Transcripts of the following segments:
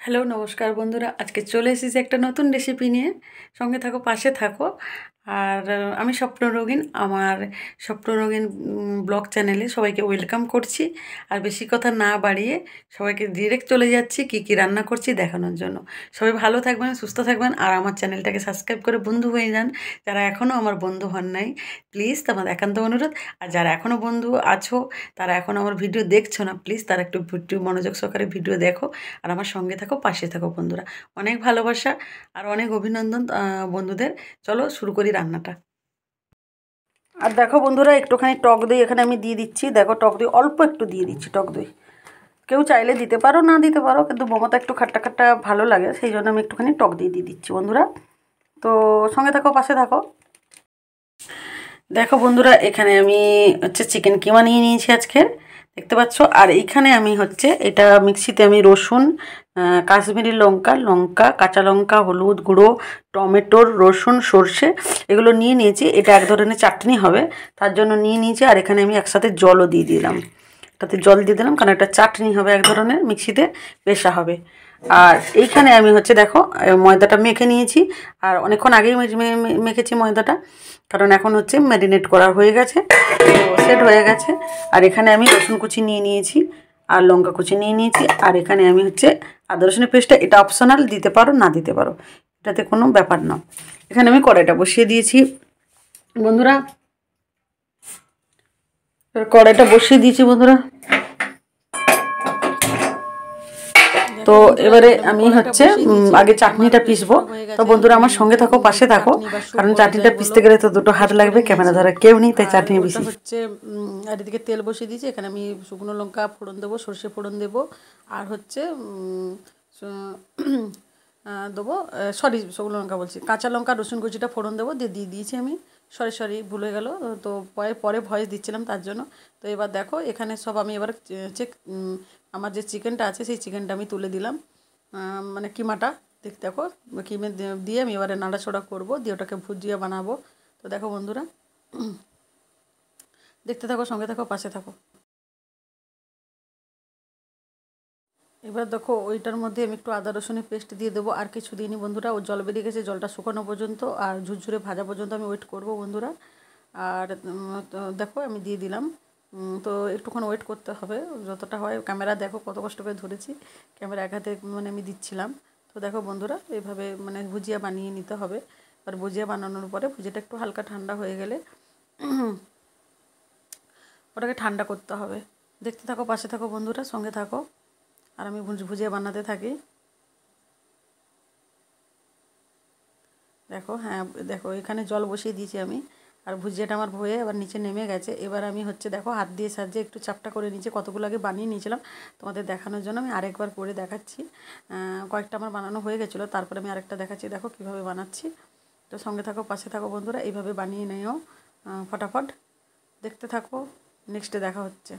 Hello নমস্কার বন্ধুরা, আজকে চলে এসেছি একটা নতুন রেসিপি নিয়ে। সঙ্গে থাকো, পাশে থাকো। আর আমি স্বপ্ন রঙিন, আমার স্বপ্ন রঙিন ব্লগ চ্যানেলে সবাইকে ওয়েলকাম করছি। আর বেশি কথা না বাড়িয়ে সবাইকে ডিরেক্ট চলে যাচ্ছি কী কী রান্না করছি দেখানোর জন্য। সবাই ভালো থাকবেন, সুস্থ থাকবেন, আর আমার চ্যানেলটাকে সাবস্ক্রাইব করে বন্ধু হয়ে যান। যারা এখনও আমার বন্ধু হন নাই, প্লিজ তোমার একান্ত অনুরোধ। আর যারা এখনও বন্ধু আছো, তারা এখন আমার ভিডিও দেখছো না, প্লিজ তারা একটু ভিডিও মনোযোগ সহকারে ভিডিও দেখো আর আমার সঙ্গে থাকো, পাশে থাকো বন্ধুরা। অনেক ভালোবাসা আর অনেক অভিনন্দন বন্ধুদের। চলো শুরু করি রান্নাটা। আর দেখো বন্ধুরা, একটুখানি টক দই এখানে আমি দিয়ে দিচ্ছি। দেখো, টক দই অল্প একটু দিয়ে দিচ্ছি। টক দই কেউ চাইলে দিতে পারো, না দিতে পারো, কিন্তু মমতা একটু খাট্টা খাট্টা ভালো লাগে, সেই জন্য আমি একটুখানি টক দই দিয়ে দিচ্ছি বন্ধুরা। তো সঙ্গে থাকো, পাশে থাকো। দেখো বন্ধুরা, এখানে আমি হচ্ছে চিকেন কিমা নিয়ে নিয়েছি আজকের, দেখতে পাচ্ছ। আর এইখানে আমি হচ্ছে এটা মিক্সিতে আমি রসুন, কাশ্মীরি লঙ্কা, কাঁচা লঙ্কা, হলুদ গুঁড়ো, টমেটোর, রসুন, সর্ষে এগুলো নিয়ে নিয়েছি। এটা এক ধরনের চাটনি হবে, তার জন্য নিয়ে নিয়েছি। আর এখানে আমি একসাথে জলও দিয়ে দিলাম, তাতে জল দিয়ে দিলাম, কারণ একটা চাটনি হবে, এক ধরনের মিক্সিতে পেশা হবে। আর এইখানে আমি হচ্ছে দেখো ময়দাটা মেখে নিয়েছি। আর অনেকক্ষণ আগেই মেখেছি ময়দাটা, কারণ এখন হচ্ছে ম্যারিনেট করা হয়ে গেছে, তো সেট হয়ে গেছে। আর এখানে আমি রসুন কুচি নিয়ে নিয়েছি, আর লঙ্কা কুচি নিয়ে নিয়েছি। আর এখানে আমি হচ্ছে আদা রসুনের পেস্টটা, এটা অপশনাল, দিতে পারো না দিতে পারো, এটাতে কোনো ব্যাপার না। এখানে আমি কড়াইটা বসিয়ে দিয়েছি বন্ধুরা, বন্ধুরা। তো এবারে আমি হচ্ছে আগে চাটনিটা পিসবো। তো বন্ধুরা আমার সঙ্গে থাকো, পাশে থাকো, কারণ চাটনিটা পিসতে গেলে তো দুটো হাত লাগবে, ক্যামেরা ধরা কেউ নেই, তাই চাটনি পিসি হচ্ছে। আর এদিকে তেল বসিয়ে দিয়েছি, এখানে আমি শুকনো লঙ্কা ফোড়ন দেবো, সর্ষে ফোড়ন দেবো, আর হচ্ছে দেবো, সরি শুকনো লঙ্কা বলছি, কাঁচা লঙ্কা রসুন কুচিটা ফোড়ন দেবো, দিয়ে দিয়েছি আমি। সরি ভুলে গেল, তো পরে ভয়েস দিচ্ছিলাম তার জন্য। তো এবার দেখো, এখানে সব আমি এবার আমার যে চিকেনটা আছে সেই চিকেনটা আমি তুলে দিলাম, মানে কিমাটা দেখো, কিমে দিয়ে আমি এবারে নাড়াচড়া করবো, দিয়ে ওটাকে ভুজিয়া বানাবো। তো দেখো বন্ধুরা, দেখতে থাকো, সঙ্গে থাকো, পাশে থাকো। এবার দেখো, ওইটার মধ্যে আমি একটু আদা রসুনের পেস্ট দিয়ে দেবো, আর কিছু দিইনি বন্ধুরা। ও জল বেরিয়ে গেছে, জলটা শুকানো পর্যন্ত আর ঝুরঝুরে ভাজা পর্যন্ত আমি ওয়েট করবো বন্ধুরা। আর তো দেখো আমি দিয়ে দিলাম। তো একটুক্ষণ ওয়েট করতে হবে, যতটা হয়। ক্যামেরা দেখো কত কষ্ট করে ধরেছি, ক্যামেরা এক হাতে মানে আমি দিচ্ছিলাম। তো দেখো বন্ধুরা, এইভাবে মানে ভুজিয়া বানিয়ে নিতে হবে। আর ভুজিয়া বানানোর পরে ভুজিয়াটা একটু হালকা ঠান্ডা হয়ে গেলে ওটাকে ঠান্ডা করতে হবে। দেখতে থাকো, পাশে থাকো বন্ধুরা, সঙ্গে থাকো, আর আমি ভুজিয়া বানাতে থাকি। দেখো, হ্যাঁ দেখো, এখানে জল বসিয়ে দিয়েছি আমি, আর ভুজিয়াটা আমার হয়ে এবার নিচে নেমে গেছে। এবার আমি হচ্ছে দেখো হাত দিয়ে সাহায্যে একটু চাপটা করে নিচে, কতগুলো আগে বানিয়ে নিয়েছিলাম তোমাদের দেখানোর জন্য, আমি আরেকবার করে দেখাচ্ছি। কয়েকটা আমার বানানো হয়ে গেছিলো, তারপরে আমি আরেকটা দেখাচ্ছি, দেখো কীভাবে বানাচ্ছি। তো সঙ্গে থাকো, পাশে থাকো বন্ধুরা, এইভাবে বানিয়ে নিও ফটাফট। দেখতে থাকো, নেক্সটে দেখা হচ্ছে।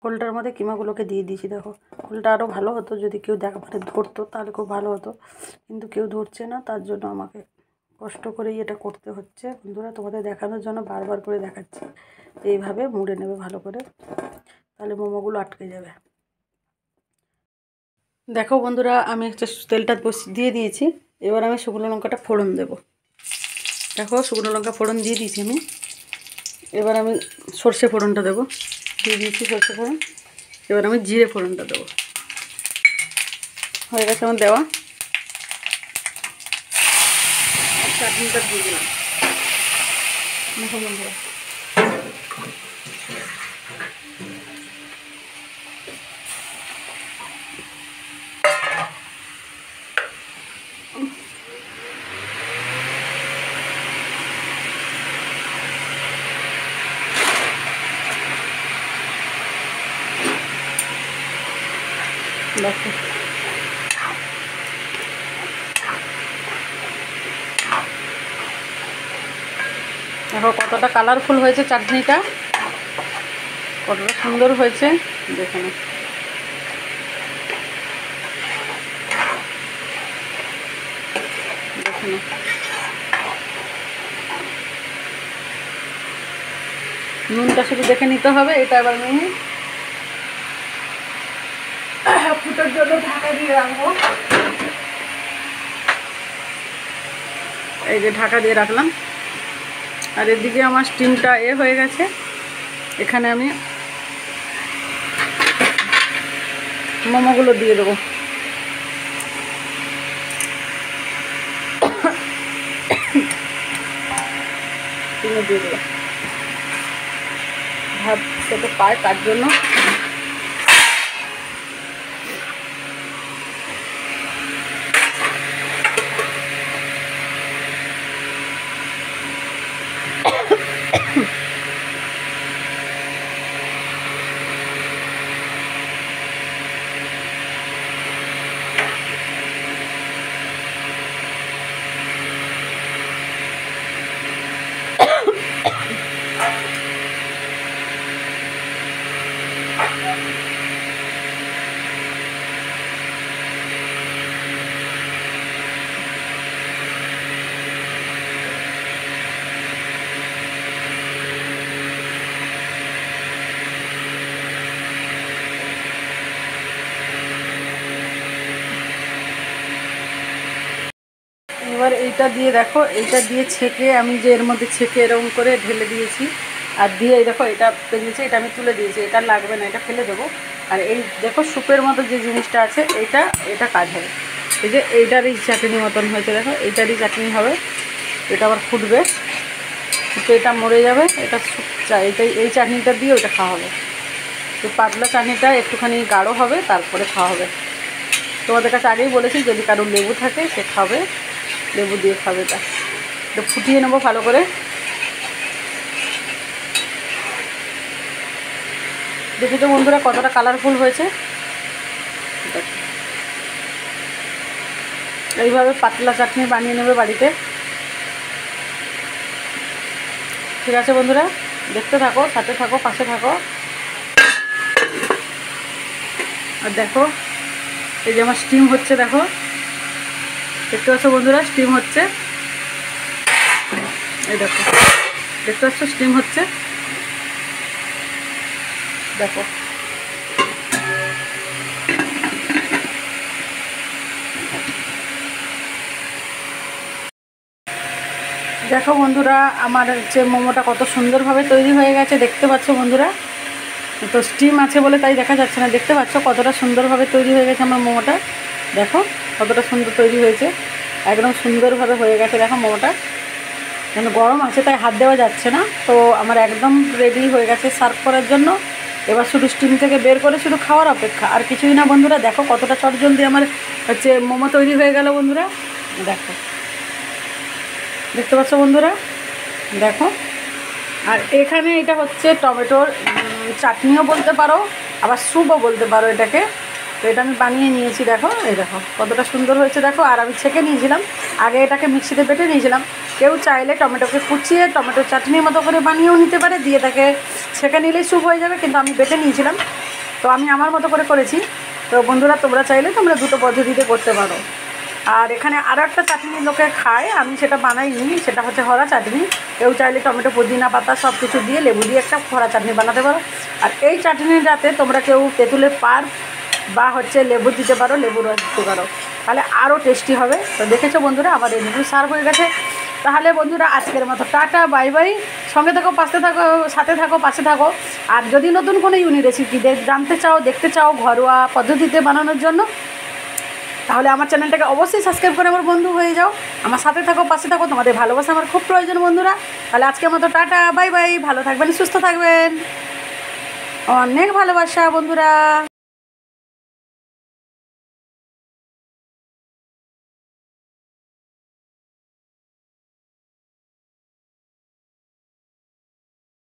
খোলটার মধ্যে কিমাগুলোকে দিয়ে দিয়েছি। দেখো, খোলটা আরও ভালো হতো যদি কেউ দেখা মানে ধরতো, তাহলে খুব ভালো হতো, কিন্তু কেউ ধরছে না, তার জন্য আমাকে কষ্ট করেই এটা করতে হচ্ছে বন্ধুরা। তোমাদের দেখানোর জন্য বারবার করে দেখাচ্ছি। এইভাবে মুড়ে নেবে ভালো করে, তাহলে মোমোগুলো আটকে যাবে। দেখো বন্ধুরা, আমি একটা তেলটা দিয়ে দিয়েছি। এবার আমি শুকনো লঙ্কাটা ফোড়ন দেব। দেখো শুকনো লঙ্কা ফোড়ন দিয়ে দিয়েছি আমি। এবার আমি সর্ষে ফোড়নটা দেবো, দিয়ে দিয়েছি সর্ষে ফোড়ন। এবার আমি জিরে ফোড়নটা দেবো। হয়ে গেছে আমার দেওয়া। চাটনিটা দিয়ে দিলাম। দেখো বন্ধুরা, দেখো দেখো কতটা কালারফুল হয়েছে চাটনিটা, কতটা সুন্দর হয়েছে দেখুন। দেখুন নুনটা শুধু দেখে নিতে হবে। এটা এবার আমি ফুটোর জন্য ঢাকা দিয়ে রাখবো। এই যে ঢাকা দিয়ে রাখলাম। আর এদিকে আমার স্টিমটা হয়ে গেছে। এখানে আমি মোমোগুলো দিয়ে দেবো। স্টিমে দিয়ে দেবো, ভাত খেতে পায় তার জন্য। এবার এইটা দিয়ে দেখো, এইটা দিয়ে ছেঁকে আমি যে এর মধ্যে ছেঁকে এরকম করে ঢেলে দিয়েছি। আর দিয়ে এই দেখো এটা বেরিয়েছে, এটা আমি তুলে দিয়েছি। এটা লাগবে না, এটা ফেলে দেবো। আর এই দেখো স্যুপের মতো যে জিনিসটা আছে, এটা কাজ হবে। এই যে এইটারই চাটনি মতন হয়েছে, দেখো এইটারই চাটনি হবে। এটা আবার ফুটবে, তো এটা মরে যাবে। এটা এই চাটনিটা দিয়ে ওইটা খাওয়া হবে। তো পাতলা চাটনিটা একটুখানি গাঢ় হবে, তারপরে খাওয়া হবে। তোমাদের কাছে আগেই বলেছি, যদি কারোর লেবু থাকে সে খাবে, লেবু দিয়ে খাবে। এটা ফুটিয়ে নেবো ভালো করে। দেখেছো বন্ধুরা কতটা কালারফুল হয়েছে। এইভাবে পাতলা চাটনি বানিয়ে নেবে বাড়িতে। ঠিক আছে বন্ধুরা, দেখতে থাকো, সাথে থাকো, পাশে থাকো। আর দেখো এই যে আমার স্টিম হচ্ছে, দেখো দেখতে পাচ্ছ বন্ধুরা, স্টিম হচ্ছে। এই দেখো দেখতে পাচ্ছ স্টিম হচ্ছে, দেখো। দেখো বন্ধুরা, আমার হচ্ছে মোমোটা কত সুন্দরভাবে তৈরি হয়ে গেছে, দেখতে পাচ্ছ বন্ধুরা। তো স্টিম আছে বলে তাই দেখা যাচ্ছে না, দেখতে পাচ্ছ কতটা সুন্দরভাবে তৈরি হয়ে গেছে আমার মোমোটা। দেখো কতটা সুন্দর তৈরি হয়েছে, একদম সুন্দরভাবে হয়ে গেছে। দেখো মোমোটা যেন গরম আছে তাই হাত দেওয়া যাচ্ছে না। তো আমার একদম রেডি হয়ে গেছে সার্ভ করার জন্য। এবার শুধু স্টিম থেকে বের করে শুধু খাওয়ার অপেক্ষা, আর কিছুই না বন্ধুরা। দেখো কতটা চটজলদি আমার হচ্ছে মোমো তৈরি হয়ে গেল বন্ধুরা। দেখো দেখতে পাচ্ছ বন্ধুরা, দেখো। আর এখানে এটা হচ্ছে টমেটোর চাটনিও বলতে পারো, আবার স্যুপও বলতে পারো এটাকে। তো এটা আমি বানিয়ে নিয়েছি, দেখো এই দেখো কতটা সুন্দর হয়েছে, দেখো। আর আমি ছেঁকে নিয়েছিলাম, আগে এটাকে মিক্সিতে বেটে নিয়েছিলাম। কেউ চাইলে টমেটোকে কুচিয়ে টমেটোর চাটনির মতো করে বানিয়েও নিতে পারে, দিয়ে তাকে ছেঁকে নিলেই স্যুপ হয়ে যাবে, কিন্তু আমি বেটে নিয়েছিলাম। তো আমি আমার মতো করে করেছি। তো বন্ধুরা তোমরা চাইলে তোমরা দুটো পদ্ধতিতে করতে পারো। আর এখানে আরও একটা চাটনি লোকে খায়, আমি সেটা বানাইনি, সেটা হচ্ছে হরা চাটনি। কেউ চাইলে টমেটো, পুদিনা পাতা সব কিছু দিয়ে লেবু দিয়ে একটা হরা চাটনি বানাতে পারো। আর এই চাটনিটাতে তোমরা কেউ তেঁতুলের পার বা হচ্ছে লেবু দিতে পারো, লেবু রস দিতে পারো, তাহলে আরও টেস্টি হবে। তো দেখেছো বন্ধুরা আমার রেডিমেড সার্ভ হয়ে গেছে। তাহলে বন্ধুরা আজকের মতো টাটা, বাই বাই। সঙ্গে থাকো, পাশে থাকো, সাথে থাকো, পাশে থাকো। আর যদি নতুন কোনো ইউনিক রেসিপি জানতে চাও, দেখতে চাও ঘরোয়া পদ্ধতিতে বানানোর জন্য, তাহলে আমার চ্যানেলটাকে অবশ্যই সাবস্ক্রাইব করে আমার বন্ধু হয়ে যাও। আমার সাথে থাকো, পাশে থাকো, তোমাদের ভালোবাসা আমার খুব প্রয়োজন বন্ধুরা। তাহলে আজকের মতো টাটা, বাই বাই। ভালো থাকবেন, সুস্থ থাকবেন, অনেক ভালোবাসা বন্ধুরা।